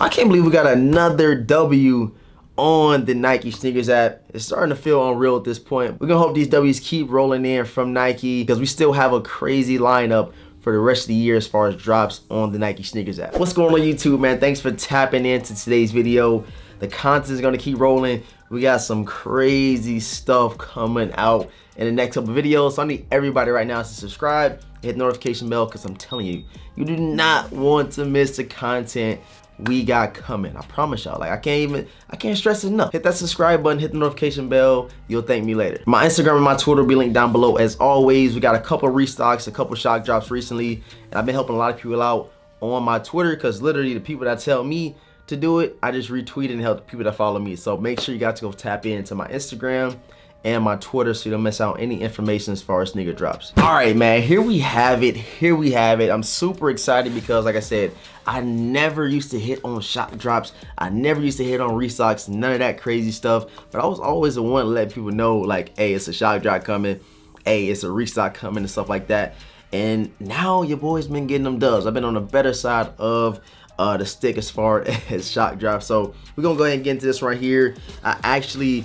I can't believe we got another W on the Nike sneakers app. It's starting to feel unreal at this point. We're gonna hope these W's keep rolling in from Nike because we still have a crazy lineup for the rest of the year as far as drops on the Nike sneakers app. What's going on YouTube, man? Thanks for tapping into today's video. The content is gonna keep rolling. We got some crazy stuff coming out in the next couple of videos. So I need everybody right now to subscribe, hit the notification bell, because I'm telling you, you do not want to miss the content we got coming. I promise y'all. Like I can't stress it enough. Hit that subscribe button, hit the notification bell. You'll thank me later. My Instagram and my Twitter will be linked down below. As always, we got a couple restocks, a couple shock drops recently, and I've been helping a lot of people out on my Twitter because literally the people that tell me to do it, I just retweet and help the people that follow me. So make sure you guys go tap into my Instagram and my Twitter so you don't miss out on any information as far as sneaker drops. All right, man, here we have it. I'm super excited because, like I said, I never used to hit on shock drops. I never used to hit on restocks, none of that crazy stuff. But I was always the one to let people know, like, hey, it's a shock drop coming. Hey, it's a restock coming and stuff like that. And now your boy's been getting them dubs. I've been on the better side of the stick as far as shock drops. So we're gonna go ahead and get into this right here. I actually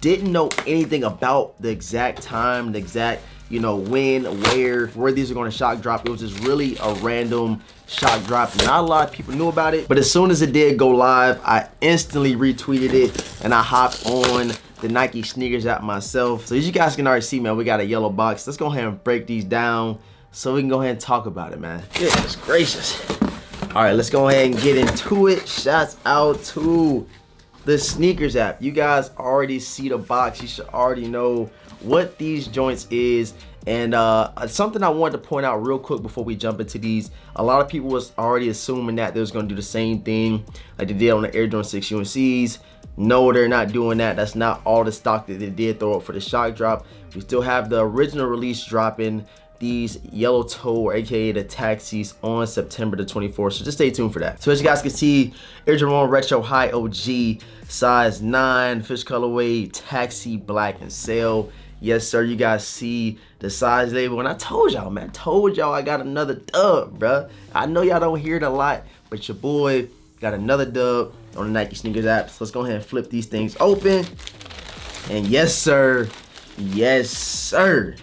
didn't know anything about the exact time, the exact, you know, when, where these are going to shock drop. It was just really a random shock drop. Not a lot of people knew about it, but as soon as it did go live, I instantly retweeted it and I hopped on the Nike sneakers app myself. So as you guys can already see, man, we got a yellow box. Let's go ahead and break these down so we can go ahead and talk about it, man. Goodness gracious. All right, let's go ahead and get into it. Shouts out to the sneakers app. You guys already see the box. You should already know what these joints is. And something I wanted to point out real quick before we jump into these. A lot of people was already assuming that they was gonna do the same thing like they did on the Air Jordan 6 UNCs. No, they're not doing that. That's not all the stock that they did throw up for the shock drop. We still have the original release dropping these yellow toe, or aka the taxis, on September the 24th. So just stay tuned for that. So as you guys can see, Air Jordan 1 Retro High OG, size 9, fish colorway, taxi, black, and sail. Yes, sir. You guys see the size label, and I told y'all, man. Told y'all I got another dub, bruh. I know y'all don't hear it a lot, but your boy got another dub on the Nike sneakers app. So let's go ahead and flip these things open. And yes, sir. Yes, sir.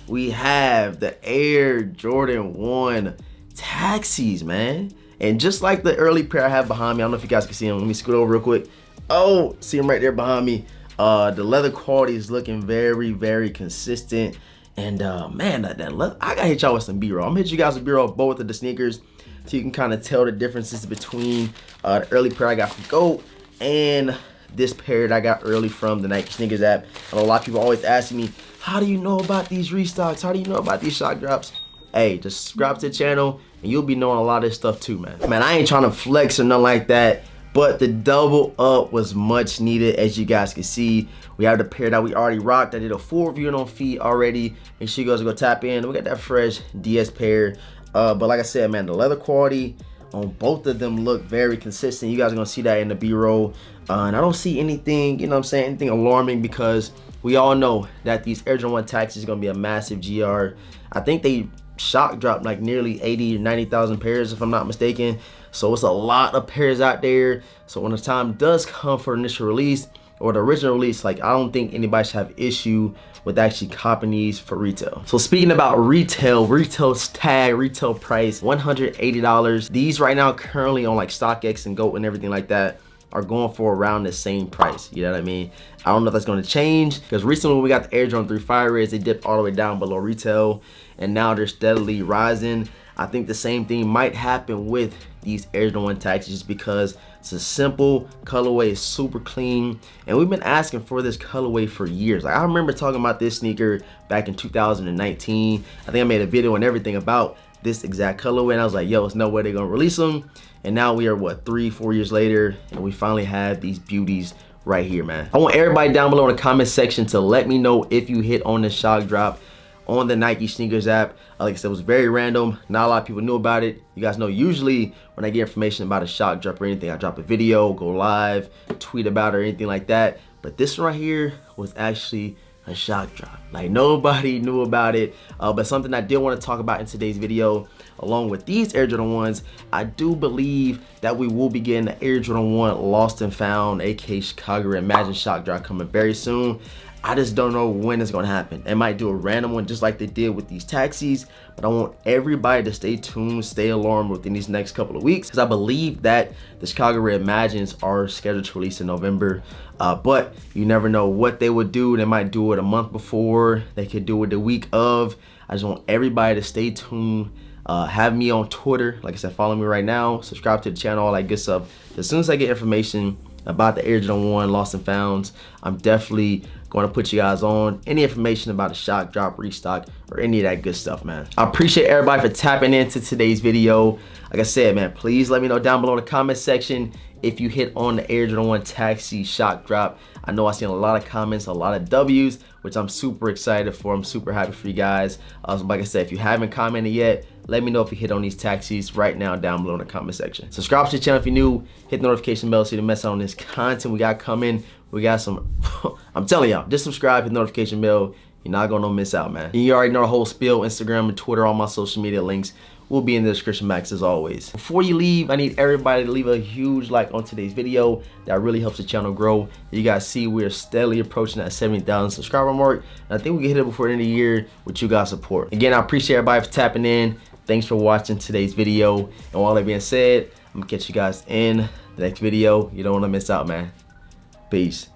We have the Air Jordan 1 taxis, man. And just like the early pair I have behind me, I don't know if you guys can see them. Let me scoot over real quick. Oh, see them right there behind me. The leather quality is looking very, very consistent. And man, that leather, I gotta hit y'all with some B-roll. I'm gonna hit you guys with B-roll of both of the sneakers so you can kind of tell the differences between the early pair I got from GOAT and this pair that I got early from the Nike sneakers app. And a lot of people always asking me, how do you know about these restocks? How do you know about these shock drops? Hey, just subscribe to the channel and you'll be knowing a lot of this stuff too, man. Man, I ain't trying to flex or nothing like that, but the double up was much needed. As you guys can see, we have the pair that we already rocked. I did a full review on feet already. Make sure you guys go tap in. We got that fresh DS pair. But like I said, man, the leather quality on both of them look very consistent. You guys are gonna see that in the B-roll. And I don't see anything, you know what I'm saying, anything alarming, because we all know that these Air Jordan 1 taxis is gonna be a massive GR. I think they shock dropped like nearly 80 or 90,000 pairs if I'm not mistaken. So it's a lot of pairs out there. So when the time does come for initial release or the original release, like, I don't think anybody should have issue with actually copping these for retail. So speaking about retail's tag, retail price, $180. These right now currently on like StockX and GOAT and everything like that are going for around the same price. You know what I mean? I don't know if that's going to change, because recently when we got the Air Jordan 3 Fire Rays, they dipped all the way down below retail and now they're steadily rising. I think the same thing might happen with these Air Jordan 1 taxis, just because it's a simple colorway, it's super clean, and we've been asking for this colorway for years. Like, I remember talking about this sneaker back in 2019. I think I made a video and everything about this exact colorway, and I was like, yo, there's no way they're gonna release them. And now we are, what, 3-4 years later, and we finally have these beauties right here, man. I want everybody down below in the comment section to let me know if you hit on the shock drop on the Nike sneakers app. Like I said, it was very random. Not a lot of people knew about it. You guys know usually when I get information about a shock drop or anything, I drop a video, go live, tweet about it or anything like that. But this one right here was actually a shock drop. Like, nobody knew about it, but something I did want to talk about in today's video, along with these Air Jordan 1s, I do believe that we will be getting the Air Jordan 1 Lost and Found, aka Chicago Imagine shock drop, coming very soon. I just don't know when it's gonna happen. They might do a random one just like they did with these taxis, but I want everybody to stay tuned, stay alarmed within these next couple of weeks, because I believe that the Chicago Reimagines are scheduled to release in November, but you never know what they would do. They might do it a month before, they could do it the week of. I just want everybody to stay tuned. Have me on Twitter, like I said, follow me right now, subscribe to the channel, all that good stuff. As soon as I get information about the Air Jordan 1 Lost and Founds, I'm definitely going to put you guys on any information about the shock drop, restock, or any of that good stuff, man. I appreciate everybody for tapping into today's video. Like I said, man, please let me know down below in the comment section if you hit on the Air Jordan 1 Taxi shock drop. I know I've seen a lot of comments, a lot of W's, which I'm super excited for. I'm super happy for you guys. Like I said, if you haven't commented yet, let me know if you hit on these taxis right now down below in the comment section. Subscribe to the channel if you're new. Hit the notification bell so you don't miss out on this content we got coming. We got some, I'm telling y'all, just subscribe, hit the notification bell. You're not gonna miss out, man. And you already know the whole spiel, Instagram and Twitter, all my social media links will be in the description box as always. Before you leave, I need everybody to leave a huge like on today's video. That really helps the channel grow. You guys see we're steadily approaching that 70,000 subscriber mark. And I think we can hit it before the end of the year with you guys' support. Again, I appreciate everybody for tapping in. Thanks for watching today's video. And with all that being said, I'm gonna catch you guys in the next video. You don't wanna miss out, man. Peace.